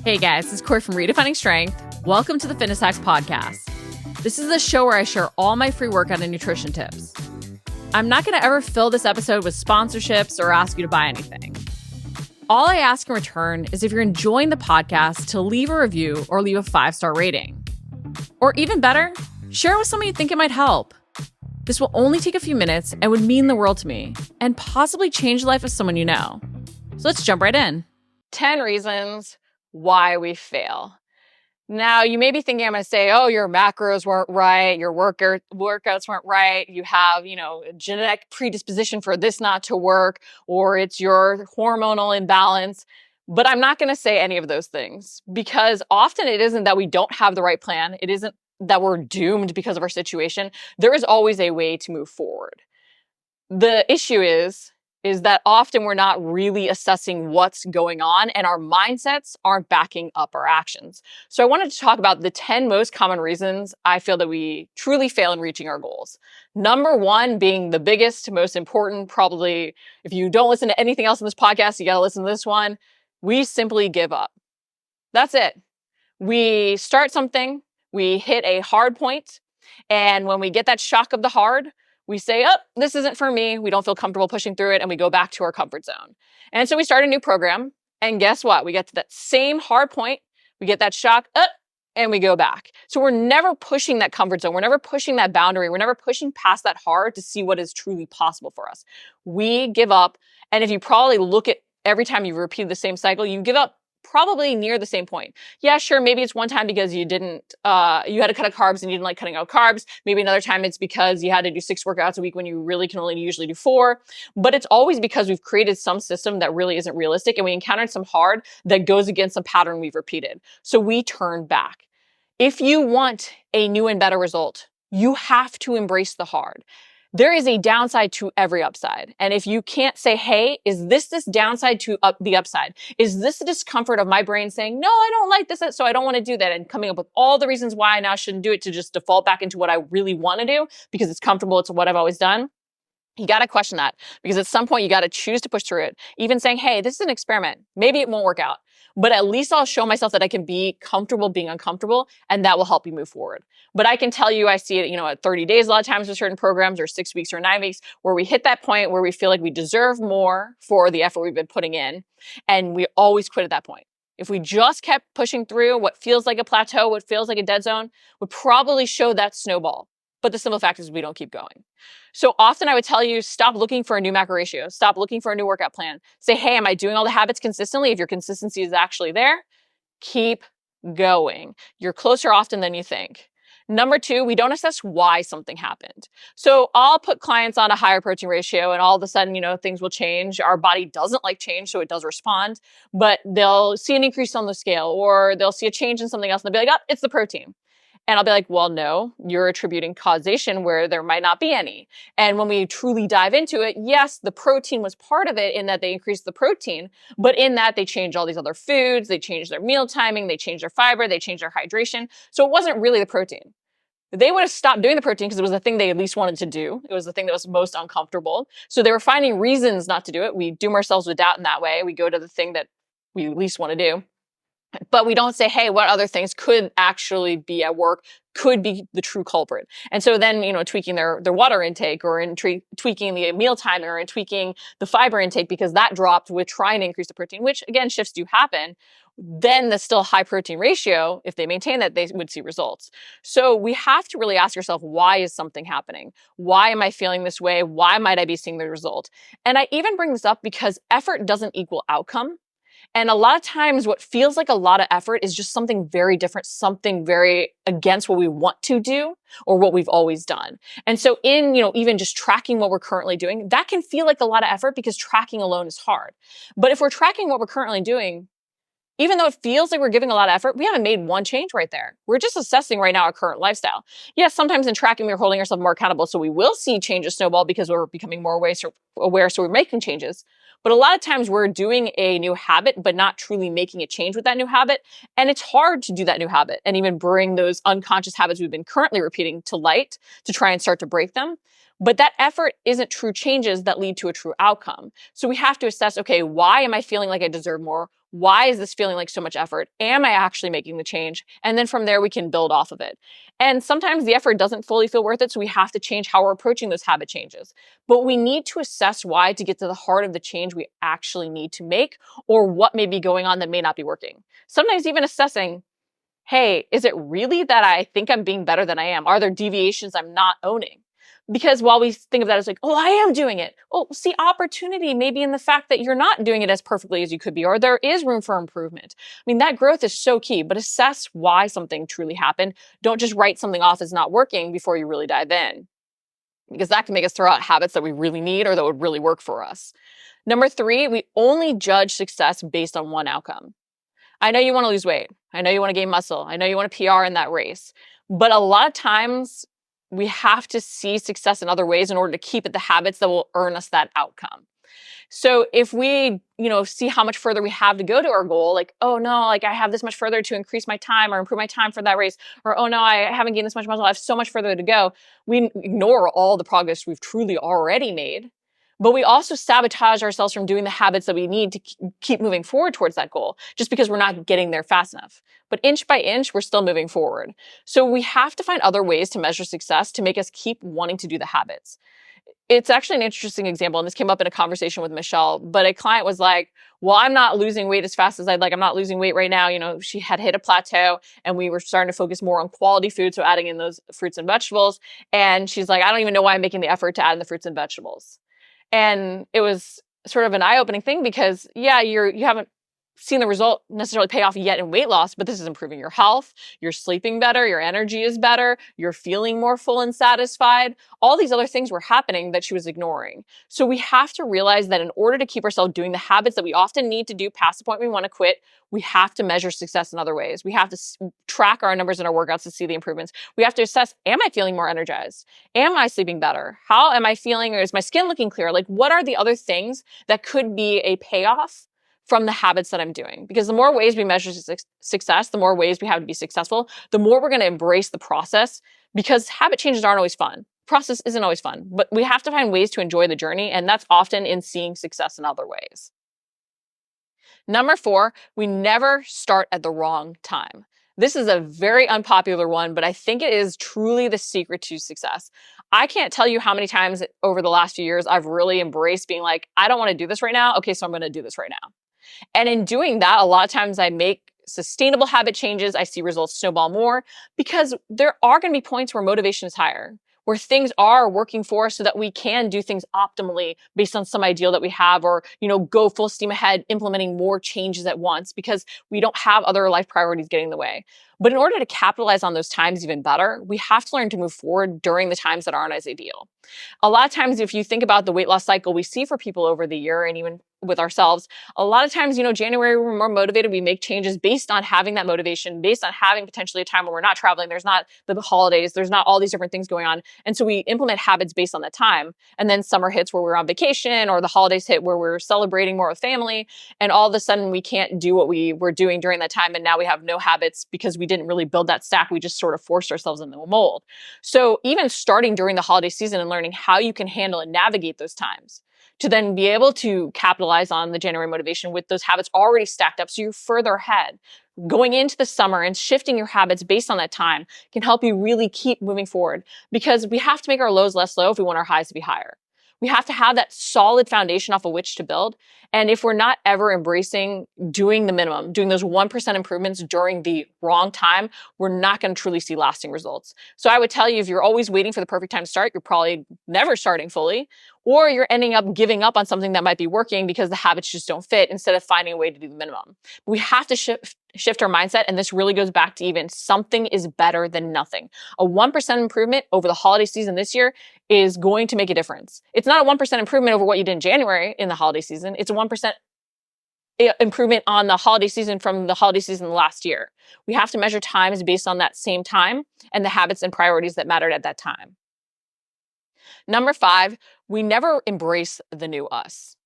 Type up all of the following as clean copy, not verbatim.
Hey guys, this is Corey from Redefining Strength. Welcome to the Fitness Hacks Podcast. This is the show where I share all my free workout and nutrition tips. I'm not going to ever fill this episode with sponsorships or ask you to buy anything. All I ask in return is if you're enjoying the podcast to leave a review or leave a 5-star rating. Or even better, share it with someone you think it might help. This will only take a few minutes and would mean the world to me and possibly change the life of someone you know. So let's jump right in. 10 reasons why we fail. Now, you may be thinking I'm going to say, oh, your macros weren't right, your workouts weren't right, you have, a genetic predisposition for this not to work, or it's your hormonal imbalance. But I'm not going to say any of those things because often it isn't that we don't have the right plan. It isn't that we're doomed because of our situation. There is always a way to move forward. The issue is that often we're not really assessing what's going on and our mindsets aren't backing up our actions. So I wanted to talk about the 10 most common reasons I feel that we truly fail in reaching our goals. Number one being the biggest, most important, probably if you don't listen to anything else in this podcast, you got to listen to this one. We simply give up. That's it. We start something, we hit a hard point, and when we get that shock of the hard, we say, oh, this isn't for me. We don't feel comfortable pushing through it, and we go back to our comfort zone. And so we start a new program, and guess what? We get to that same hard point, we get that shock, and we go back. So we're never pushing that comfort zone. We're never pushing that boundary. We're never pushing past that hard to see what is truly possible for us. We give up, and if you probably look at every time you repeat the same cycle, you give up probably near the same point. Yeah, sure. Maybe it's one time because you had to cut out carbs and you didn't like cutting out carbs. Maybe another time it's because you had to do 6 workouts a week when you really can only usually do 4. But it's always because we've created some system that really isn't realistic and we encountered some hard that goes against some pattern we've repeated. So we turn back. If you want a new and better result, you have to embrace the hard. There is a downside to every upside. And if you can't say, hey, is this downside to the upside? Is this the discomfort of my brain saying, no, I don't like this, so I don't want to do that, and coming up with all the reasons why I now shouldn't do it to just default back into what I really want to do because it's comfortable, it's what I've always done? You got to question that because at some point you got to choose to push through it. Even saying, hey, this is an experiment. Maybe it won't work out, but at least I'll show myself that I can be comfortable being uncomfortable, and that will help you move forward. But I can tell you, I see it, at 30 days, a lot of times with certain programs, or 6 weeks or 9 weeks, where we hit that point where we feel like we deserve more for the effort we've been putting in. And we always quit at that point. If we just kept pushing through what feels like a plateau, what feels like a dead zone, would probably show that snowball. But the simple fact is we don't keep going. So often I would tell you, stop looking for a new macro ratio. Stop looking for a new workout plan. Say, hey, am I doing all the habits consistently? If your consistency is actually there, keep going. You're closer often than you think. Number 2, we don't assess why something happened. So I'll put clients on a higher protein ratio and all of a sudden, things will change. Our body doesn't like change, so it does respond, but they'll see an increase on the scale or they'll see a change in something else and they'll be like, oh, it's the protein. And I'll be like, well, no, you're attributing causation where there might not be any. And when we truly dive into it, yes, the protein was part of it in that they increased the protein, but in that they changed all these other foods, they changed their meal timing, they changed their fiber, they changed their hydration. So it wasn't really the protein. They would have stopped doing the protein because it was the thing they at least wanted to do. It was the thing that was most uncomfortable. So they were finding reasons not to do it. We doom ourselves with doubt in that way. We go to the thing that we least want to do. But we don't say, hey, what other things could actually be at work, could be the true culprit. And so then, tweaking their water intake or tweaking the meal time or in tweaking the fiber intake because that dropped with trying to increase the protein, which again, shifts do happen. Then the still high protein ratio, if they maintain that, they would see results. So we have to really ask yourself, why is something happening? Why am I feeling this way? Why might I be seeing the result? And I even bring this up because effort doesn't equal outcome. And a lot of times what feels like a lot of effort is just something very different, something very against what we want to do or what we've always done. And so in, even just tracking what we're currently doing, that can feel like a lot of effort because tracking alone is hard. But if we're tracking what we're currently doing, even though it feels like we're giving a lot of effort, we haven't made one change right there. We're just assessing right now our current lifestyle. Yes, sometimes in tracking, we're holding ourselves more accountable. So we will see changes snowball because we're becoming more aware, so we're making changes. But a lot of times we're doing a new habit, but not truly making a change with that new habit. And it's hard to do that new habit and even bring those unconscious habits we've been currently repeating to light to try and start to break them. But that effort isn't true changes that lead to a true outcome. So we have to assess, okay, why am I feeling like I deserve more? Why is this feeling like so much effort? Am I actually making the change? And then from there, we can build off of it. And sometimes the effort doesn't fully feel worth it, so we have to change how we're approaching those habit changes. But we need to assess why to get to the heart of the change we actually need to make, or what may be going on that may not be working. Sometimes even assessing, hey, is it really that I think I'm being better than I am? Are there deviations I'm not owning? Because while we think of that as like, oh, I am doing it. Oh, see, opportunity maybe in the fact that you're not doing it as perfectly as you could be, or there is room for improvement. I mean, that growth is so key, but assess why something truly happened. Don't just write something off as not working before you really dive in, because that can make us throw out habits that we really need or that would really work for us. Number 3, we only judge success based on one outcome. I know you want to lose weight. I know you want to gain muscle. I know you want to PR in that race. But a lot of times we have to see success in other ways in order to keep at the habits that will earn us that outcome. So if we, see how much further we have to go to our goal, like, oh no, like I have this much further to increase my time or improve my time for that race, or oh no, I haven't gained this much muscle, I have so much further to go. We ignore all the progress we've truly already made. But we also sabotage ourselves from doing the habits that we need to keep moving forward towards that goal, just because we're not getting there fast enough. But inch by inch, we're still moving forward. So we have to find other ways to measure success to make us keep wanting to do the habits. It's actually an interesting example, and this came up in a conversation with Michelle, but a client was like, well, I'm not losing weight as fast as I'd like. I'm not losing weight right now. She had hit a plateau and we were starting to focus more on quality food, so adding in those fruits and vegetables. And she's like, I don't even know why I'm making the effort to add in the fruits and vegetables. And it was sort of an eye-opening thing because, yeah, you haven't seen the result necessarily pay off yet in weight loss, but this is improving your health, you're sleeping better, your energy is better, you're feeling more full and satisfied. All these other things were happening that she was ignoring. So we have to realize that in order to keep ourselves doing the habits that we often need to do past the point we want to quit, we have to measure success in other ways. We have to track our numbers in our workouts to see the improvements. We have to assess, am I feeling more energized? Am I sleeping better? How am I feeling? Or is my skin looking clear? Like, what are the other things that could be a payoff from the habits that I'm doing? Because the more ways we measure success, the more ways we have to be successful, the more we're going to embrace the process, because habit changes aren't always fun. Process isn't always fun, but we have to find ways to enjoy the journey. And that's often in seeing success in other ways. Number 4, we never start at the wrong time. This is a very unpopular one, but I think it is truly the secret to success. I can't tell you how many times over the last few years I've really embraced being like, I don't want to do this right now. Okay, so I'm going to do this right now. And in doing that, a lot of times I make sustainable habit changes. I see results snowball more because there are going to be points where motivation is higher, where things are working for us so that we can do things optimally based on some ideal that we have, or, go full steam ahead, implementing more changes at once because we don't have other life priorities getting in the way. But in order to capitalize on those times even better, we have to learn to move forward during the times that aren't as ideal. A lot of times, if you think about the weight loss cycle we see for people over the year and even with ourselves, a lot of times, January, we're more motivated. We make changes based on having that motivation, based on having potentially a time when we're not traveling. There's not the holidays. There's not all these different things going on. And so we implement habits based on that time. And then summer hits where we're on vacation, or the holidays hit where we're celebrating more with family. And all of a sudden we can't do what we were doing during that time. And now we have no habits because we didn't really build that stack. We just sort of forced ourselves in the mold. So even starting during the holiday season and learning how you can handle and navigate those times, to then be able to capitalize on the January motivation with those habits already stacked up, so you're further ahead. Going into the summer and shifting your habits based on that time can help you really keep moving forward, because we have to make our lows less low if we want our highs to be higher. We have to have that solid foundation off of which to build. And if we're not ever embracing doing the minimum, doing those 1% improvements during the wrong time, we're not going to truly see lasting results. So I would tell you, if you're always waiting for the perfect time to start, you're probably never starting fully, or you're ending up giving up on something that might be working because the habits just don't fit instead of finding a way to do the minimum. We have to shift our mindset. And this really goes back to even something is better than nothing. A 1% improvement over the holiday season this year is going to make a difference. It's not a 1% improvement over what you did in January in the holiday season. It's a 1% improvement on the holiday season from the holiday season last year. We have to measure times based on that same time and the habits and priorities that mattered at that time. Number 5, we never embrace the new us.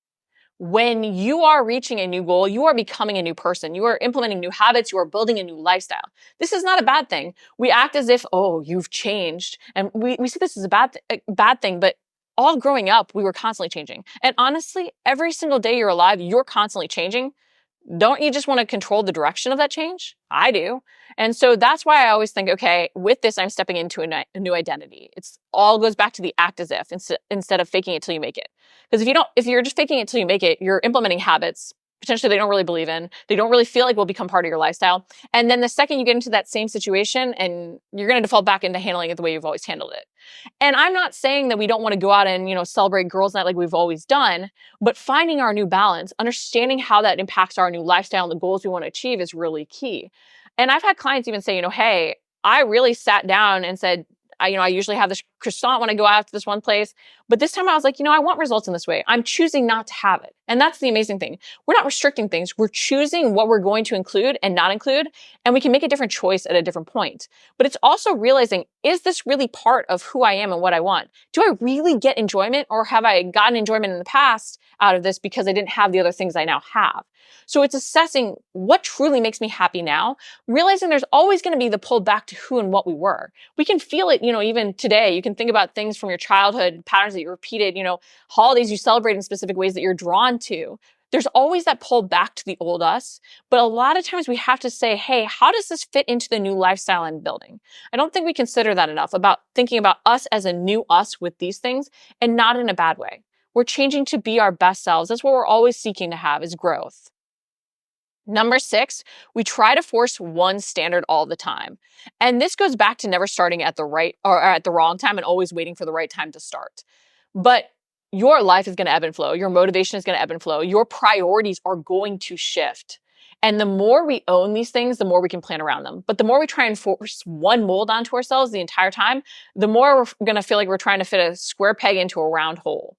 When you are reaching a new goal, you are becoming a new person. You are implementing new habits. You are building a new lifestyle. This is not a bad thing. We act as if, oh, you've changed. And we see this as a bad thing, but all growing up, we were constantly changing. And honestly, every single day you're alive, you're constantly changing. Don't you just want to control the direction of that change? I do. And so that's why I always think, okay, with this, I'm stepping into a new identity. It's all goes back to the act as if instead of faking it till you make it. Because if you're just faking it till you make it, you're implementing habits potentially they don't really believe in. They don't really feel like will become part of your lifestyle. And then the second you get into that same situation, and you're going to default back into handling it the way you've always handled it. And I'm not saying that we don't want to go out and, celebrate girls' night like we've always done, but finding our new balance, understanding how that impacts our new lifestyle and the goals we want to achieve is really key. And I've had clients even say, hey, I really sat down and said, I usually have this croissant when I go out to this one place. But this time I was like, I want results in this way. I'm choosing not to have it. And that's the amazing thing. We're not restricting things. We're choosing what we're going to include and not include. And we can make a different choice at a different point. But it's also realizing, is this really part of who I am and what I want? Do I really get enjoyment, or have I gotten enjoyment in the past out of this because I didn't have the other things I now have? So it's assessing what truly makes me happy now, realizing there's always going to be the pull back to who and what we were. We can feel it, even today. You can think about things from your childhood, patterns that you repeated, holidays you celebrate in specific ways that you're drawn to. There's always that pull back to the old us. But a lot of times we have to say, hey, how does this fit into the new lifestyle I'm building? I don't think we consider that enough, about thinking about us as a new us with these things, and not in a bad way. We're changing to be our best selves. That's what we're always seeking to have, is growth. Number 6, we try to force one standard all the time. And this goes back to never starting at the right or at the wrong time and always waiting for the right time to start. But your life is going to ebb and flow. Your motivation is going to ebb and flow. Your priorities are going to shift. And the more we own these things, the more we can plan around them. But the more we try and force one mold onto ourselves the entire time, the more we're going to feel like we're trying to fit a square peg into a round hole.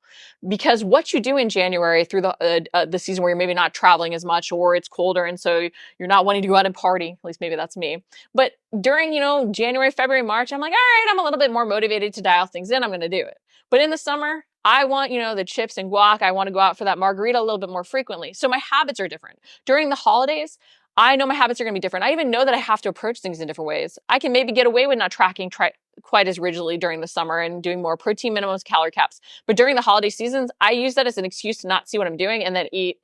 Because what you do in January through the season where you're maybe not traveling as much, or it's colder and so you're not wanting to go out and party, at least maybe that's me. But during, January, February, March, I'm like, all right, I'm a little bit more motivated to dial things in. I'm going to do it. But in the summer, I want, the chips and guac. I want to go out for that margarita a little bit more frequently. So my habits are different. During the holidays, I know my habits are going to be different. I even know that I have to approach things in different ways. I can maybe get away with not tracking quite as rigidly during the summer and doing more protein minimums, calorie caps. But during the holiday seasons, I use that as an excuse to not see what I'm doing and then eat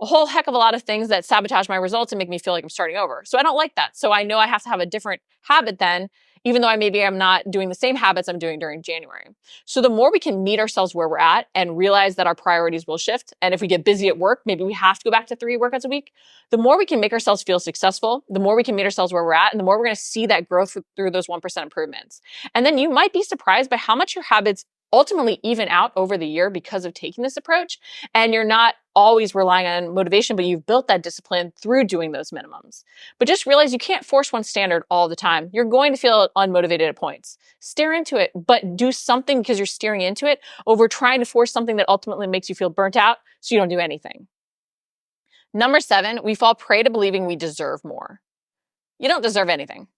a whole heck of a lot of things that sabotage my results and make me feel like I'm starting over. So I don't like that. So I know I have to have a different habit then, even though I'm not doing the same habits I'm doing during January. So the more we can meet ourselves where we're at and realize that our priorities will shift, and if we get busy at work, maybe we have to go back to 3 workouts a week, the more we can make ourselves feel successful, the more we can meet ourselves where we're at, and the more we're going to see that growth through those 1% improvements. And then you might be surprised by how much your habits ultimately even out over the year because of taking this approach. And you're not always relying on motivation, but you've built that discipline through doing those minimums. But just realize you can't force one standard all the time. You're going to feel unmotivated at points. Steer into it, but do something because you're steering into it over trying to force something that ultimately makes you feel burnt out so you don't do anything. Number 7, we fall prey to believing we deserve more. You don't deserve anything.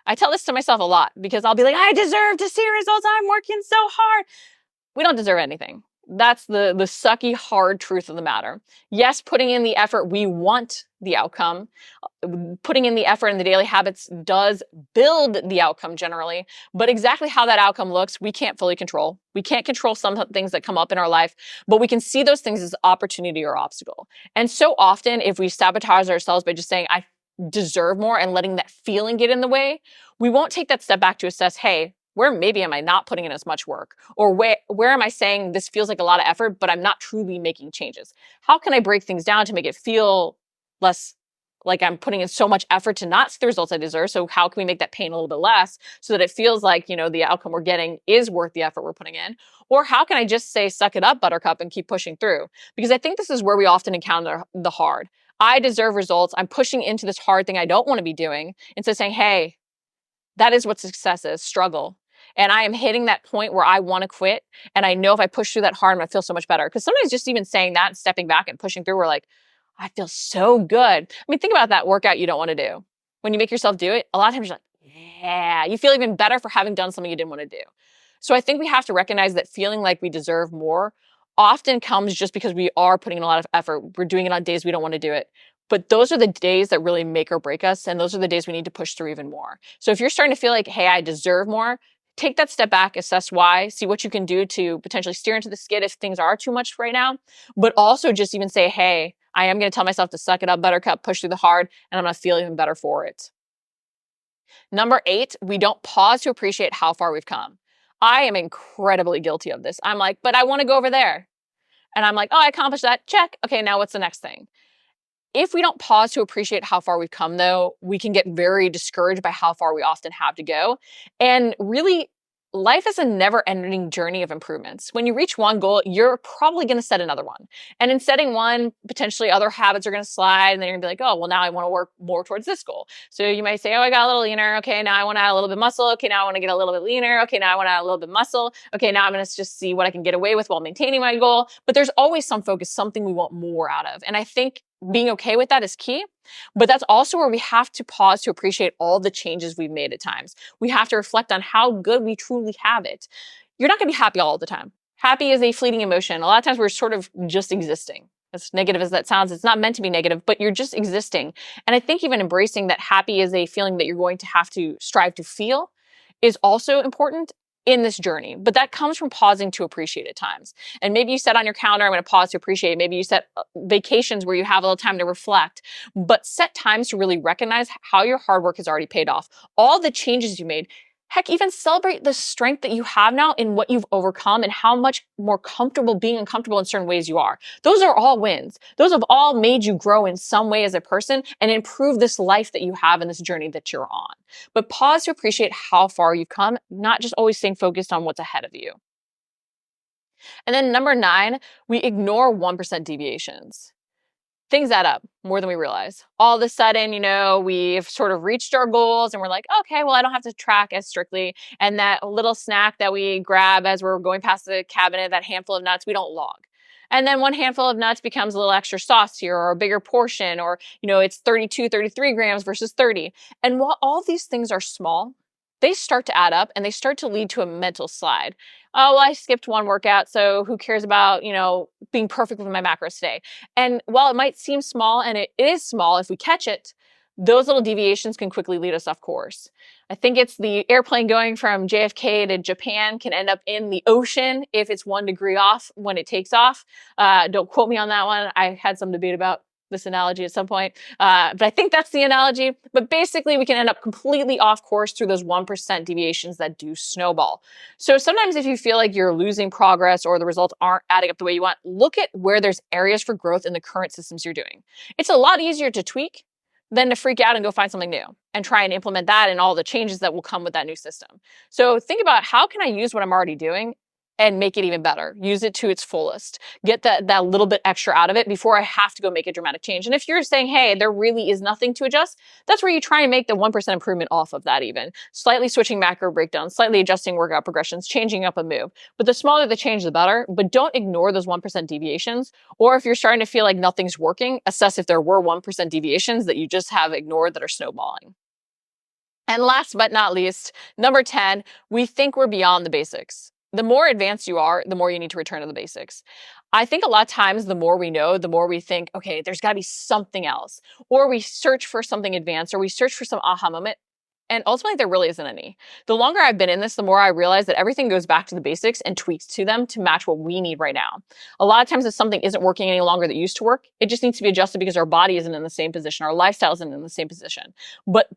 I tell this to myself a lot because I'll be like, I deserve to see results. I'm working so hard. We don't deserve anything. That's the sucky, hard truth of the matter. Yes, putting in the effort, we want the outcome. Putting in the effort in the daily habits does build the outcome generally, but exactly how that outcome looks, we can't fully control. We can't control some things that come up in our life, but we can see those things as opportunity or obstacle. And so often, if we sabotage ourselves by just saying, I deserve more and letting that feeling get in the way, we won't take that step back to assess, hey, where maybe am I not putting in as much work? Or where am I saying this feels like a lot of effort, but I'm not truly making changes? How can I break things down to make it feel less like I'm putting in so much effort to not see the results I deserve? So how can we make that pain a little bit less so that it feels like, the outcome we're getting is worth the effort we're putting in? Or how can I just say, suck it up, buttercup, and keep pushing through? Because I think this is where we often encounter the hard. I deserve results. I'm pushing into this hard thing I don't want to be doing instead of saying, hey, that is what success is, struggle. And I am hitting that point where I want to quit. And I know if I push through that hard, I'm going to feel so much better. Because sometimes just even saying that, stepping back and pushing through, we're like, I feel so good. I mean, think about that workout you don't want to do. When you make yourself do it, a lot of times you're like, yeah, you feel even better for having done something you didn't want to do. So I think we have to recognize that feeling like we deserve more often comes just because we are putting in a lot of effort. We're doing it on days we don't want to do it. But those are the days that really make or break us. And those are the days we need to push through even more. So if you're starting to feel like, hey, I deserve more, take that step back, assess why, see what you can do to potentially steer into the skid if things are too much right now. But also just even say, hey, I am going to tell myself to suck it up, buttercup, push through the hard, and I'm going to feel even better for it. Number 8, we don't pause to appreciate how far we've come. I am incredibly guilty of this. I'm like, but I want to go over there. And I'm like, oh, I accomplished that. Check. Okay, now what's the next thing? If we don't pause to appreciate how far we've come, though, we can get very discouraged by how far we often have to go. And really, life is a never-ending journey of improvements. When you reach one goal, you're probably going to set another one. And in setting one, potentially other habits are going to slide, and then you're going to be like, oh, well, now I want to work more towards this goal. So you might say, oh, I got a little leaner. Okay, now I want to add a little bit muscle. Okay, now I want to get a little bit leaner. Okay, now I want to add a little bit muscle. Okay, now I'm going to just see what I can get away with while maintaining my goal. But there's always some focus, something we want more out of. And I think being okay with that is key, but that's also where we have to pause to appreciate all the changes we've made at times. We have to reflect on how good we truly have it. You're not going to be happy all the time. Happy is a fleeting emotion. A lot of times we're sort of just existing. As negative as that sounds, it's not meant to be negative, but you're just existing. And I think even embracing that happy is a feeling that you're going to have to strive to feel is also important in this journey, but that comes from pausing to appreciate at times. And maybe you set on your calendar, I'm going to pause to appreciate. Maybe you set vacations where you have a little time to reflect, but set times to really recognize how your hard work has already paid off. All the changes you made. Heck, even celebrate the strength that you have now in what you've overcome and how much more comfortable being uncomfortable in certain ways you are. Those are all wins. Those have all made you grow in some way as a person and improve this life that you have and this journey that you're on. But pause to appreciate how far you've come, not just always staying focused on what's ahead of you. And then number 9, we ignore 1% deviations. Things add up more than we realize. All of a sudden, we've sort of reached our goals and we're like, okay, well, I don't have to track as strictly. And that little snack that we grab as we're going past the cabinet, that handful of nuts, we don't log. And then one handful of nuts becomes a little extra sauce here or a bigger portion, or, it's 32, 33 grams versus 30. And while all these things are small, they start to add up and they start to lead to a mental slide. Oh, well, I skipped one workout, so who cares about, being perfect with my macros today? And while it might seem small, and it is small if we catch it, those little deviations can quickly lead us off course. I think it's the airplane going from JFK to Japan can end up in the ocean if it's 1 degree off when it takes off. Don't quote me on that one. I had some debate about this analogy at some point, but I think that's the analogy. But basically, we can end up completely off course through those 1% deviations that do snowball. So sometimes if you feel like you're losing progress or the results aren't adding up the way you want, look at where there's areas for growth in the current systems you're doing. It's a lot easier to tweak than to freak out and go find something new and try and implement that and all the changes that will come with that new system. So think about, how can I use what I'm already doing and make it even better? Use it to its fullest. Get that little bit extra out of it before I have to go make a dramatic change. And if you're saying, hey, there really is nothing to adjust, that's where you try and make the 1% improvement off of that even. Slightly switching macro breakdowns, slightly adjusting workout progressions, changing up a move. But the smaller the change, the better. But don't ignore those 1% deviations. Or if you're starting to feel like nothing's working, assess if there were 1% deviations that you just have ignored that are snowballing. And last but not least, number 10, we think we're beyond the basics. The more advanced you are, the more you need to return to the basics. I think a lot of times the more we know, the more we think, okay, there's got to be something else. Or we search for something advanced, or we search for some aha moment. And ultimately, there really isn't any. The longer I've been in this, the more I realize that everything goes back to the basics and tweaks to them to match what we need right now. A lot of times if something isn't working any longer that used to work, it just needs to be adjusted because our body isn't in the same position, our lifestyle isn't in the same position. But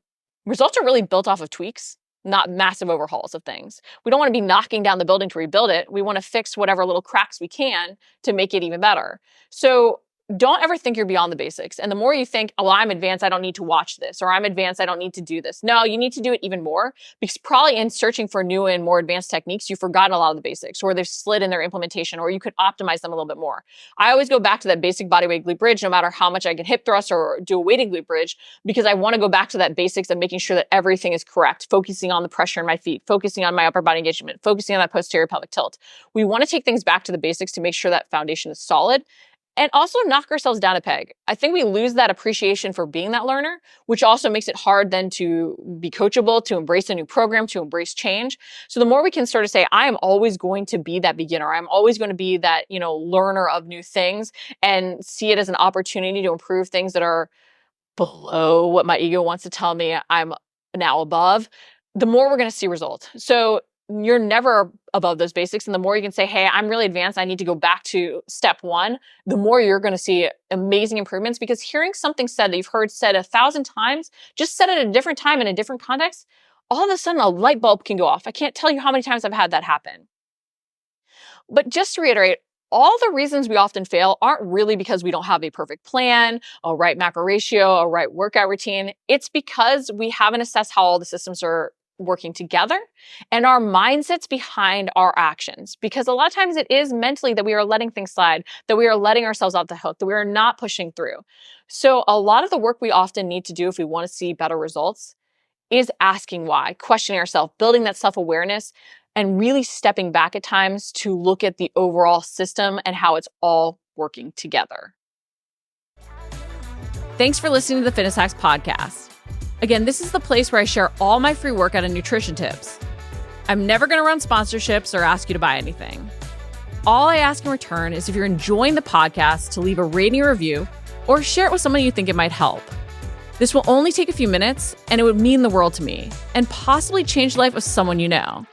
results are really built off of tweaks, not massive overhauls of things. We don't want to be knocking down the building to rebuild it. We want to fix whatever little cracks we can to make it even better. So don't ever think you're beyond the basics. And the more you think, oh, I'm advanced, I don't need to watch this, or I'm advanced, I don't need to do this. No, you need to do it even more, because probably in searching for new and more advanced techniques, you've forgotten a lot of the basics, or they've slid in their implementation, or you could optimize them a little bit more. I always go back to that basic bodyweight glute bridge, no matter how much I can hip thrust or do a weighted glute bridge, because I want to go back to that basics of making sure that everything is correct, focusing on the pressure in my feet, focusing on my upper body engagement, focusing on that posterior pelvic tilt. We want to take things back to the basics to make sure that foundation is solid. And also knock ourselves down a peg. I think we lose that appreciation for being that learner, which also makes it hard then to be coachable, to embrace a new program, to embrace change. So the more we can sort of say, I am always going to be that beginner. I'm always going to be that, learner of new things, and see it as an opportunity to improve things that are below what my ego wants to tell me I'm now above, the more we're going to see results. So you're never above those basics. And the more you can say, hey, I'm really advanced, I need to go back to step one, the more you're going to see amazing improvements, because hearing something said that you've heard said 1,000 times, just said it at a different time in a different context, all of a sudden a light bulb can go off. I can't tell you how many times I've had that happen. But just to reiterate, all the reasons we often fail aren't really because we don't have a perfect plan, a right macro ratio, a right workout routine. It's because we haven't assessed how all the systems are working together and our mindsets behind our actions. Because a lot of times it is mentally that we are letting things slide, that we are letting ourselves off the hook, that we are not pushing through. So a lot of the work we often need to do if we want to see better results is asking why, questioning ourselves, building that self-awareness, and really stepping back at times to look at the overall system and how it's all working together. Thanks for listening to the Fitness Hacks podcast. Again, this is the place where I share all my free workout and nutrition tips. I'm never going to run sponsorships or ask you to buy anything. All I ask in return is if you're enjoying the podcast to leave a rating or review or share it with someone you think it might help. This will only take a few minutes, and it would mean the world to me and possibly change the life of someone you know.